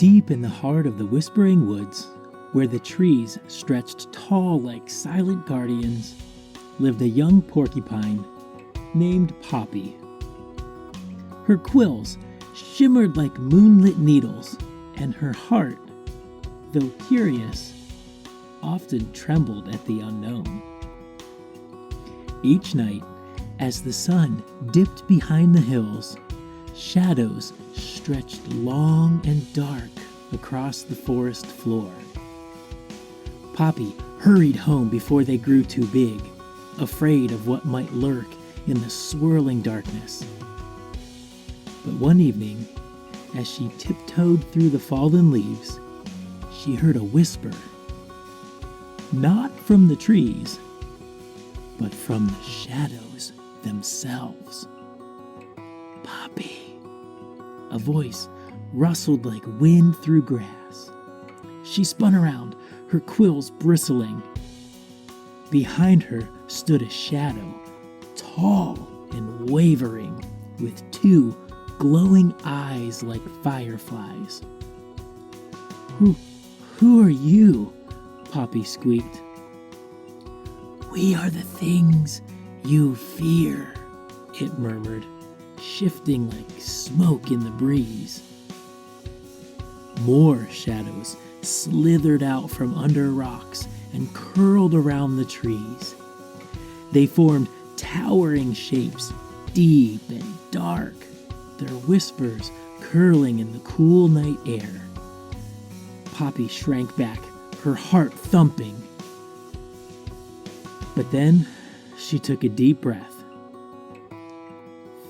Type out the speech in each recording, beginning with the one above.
Deep in the heart of the Whispering Woods, where the trees stretched tall like silent guardians, lived a young porcupine named Poppy. Her quills shimmered like moonlit needles, and her heart, though curious, often trembled at the unknown. Each night, as the sun dipped behind the hills, shadows stretched long and dark across the forest floor. Poppy hurried home before they grew too big, afraid of what might lurk in the swirling darkness. But one evening, as she tiptoed through the fallen leaves, she heard a whisper. Not from the trees, but from the shadows themselves. Poppy. A voice rustled like wind through grass. She spun around, her quills bristling. Behind her stood a shadow, tall and wavering, with two glowing eyes like fireflies. Who are you?" Poppy squeaked. "We are the things you fear," it murmured, shifting like smoke in the breeze. More shadows slithered out from under rocks and curled around the trees. They formed towering shapes, deep and dark, their whispers curling in the cool night air. Poppy shrank back, her heart thumping. But then she took a deep breath.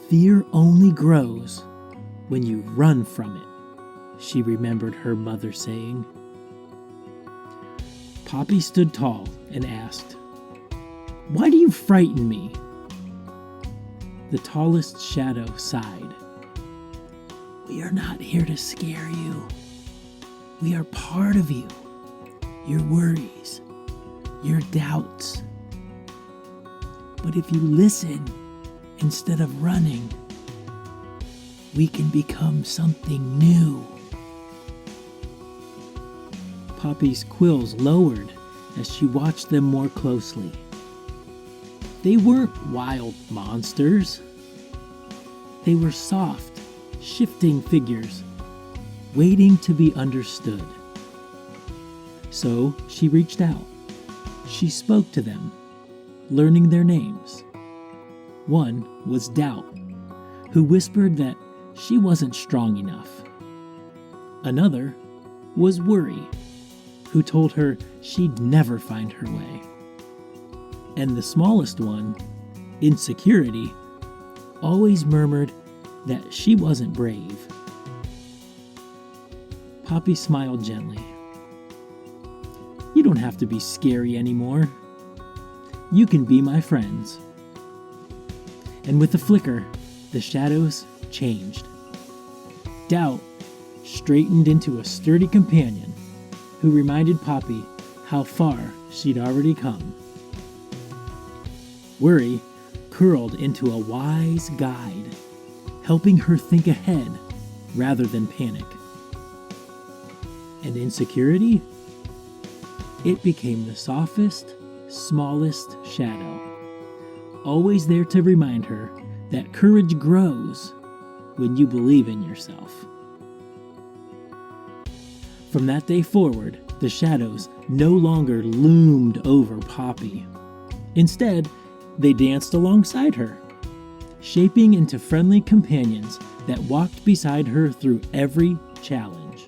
"Fear only grows when you run from it," she remembered her mother saying. Poppy stood tall and asked, "Why do you frighten me?" The tallest shadow sighed. "We are not here to scare you. We are part of you, your worries, your doubts. But if you listen instead of running, we can become something new." Poppy's quills lowered as she watched them more closely. They weren't wild monsters. They were soft, shifting figures, waiting to be understood. So she reached out. She spoke to them, learning their names. One was Doubt, who whispered that she wasn't strong enough. Another was Worry, who told her she'd never find her way. And the smallest one, Insecurity, always murmured that she wasn't brave. Poppy smiled gently. "You don't have to be scary anymore. You can be my friends." And with a flicker, the shadows changed. Doubt straightened into a sturdy companion who reminded Poppy how far she'd already come. Worry curled into a wise guide, helping her think ahead rather than panic. And Insecurity? It became the softest, smallest shadow, always there to remind her that courage grows when you believe in yourself. From that day forward, the shadows no longer loomed over Poppy. Instead, they danced alongside her, shaping into friendly companions that walked beside her through every challenge.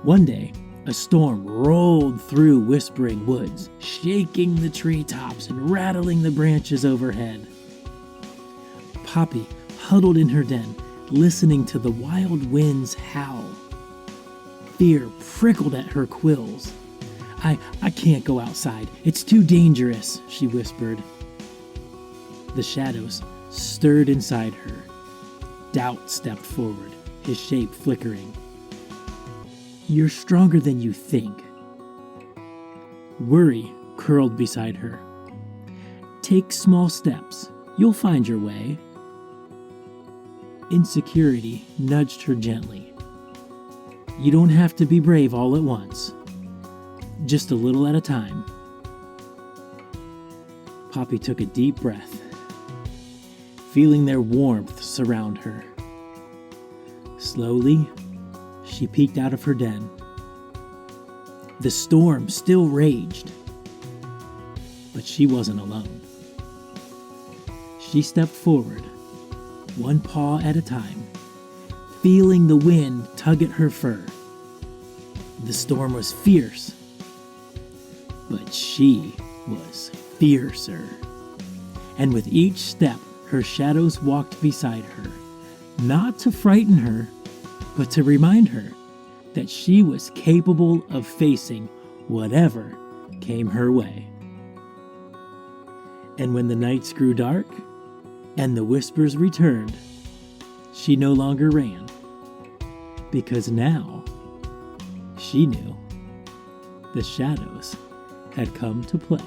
One day, a storm rolled through Whispering Woods, shaking the treetops and rattling the branches overhead. Poppy huddled in her den, listening to the wild winds howl. Fear prickled at her quills. I can't go outside. It's too dangerous," she whispered. The shadows stirred inside her. Doubt stepped forward, his shape flickering. "You're stronger than you think." Worry curled beside her. "Take small steps. You'll find your way." Insecurity nudged her gently. You don't have to be brave all at once. Just a little at a time. Poppy took a deep breath, feeling their warmth surround her. Slowly, she peeked out of her den. The storm still raged, but she wasn't alone. She stepped forward, one paw at a time, feeling the wind tug at her fur. The storm was fierce, but she was fiercer. And with each step, her shadows walked beside her, not to frighten her, but to remind her that she was capable of facing whatever came her way. And when the nights grew dark and the whispers returned, she no longer ran, because now she knew the shadows had come to play.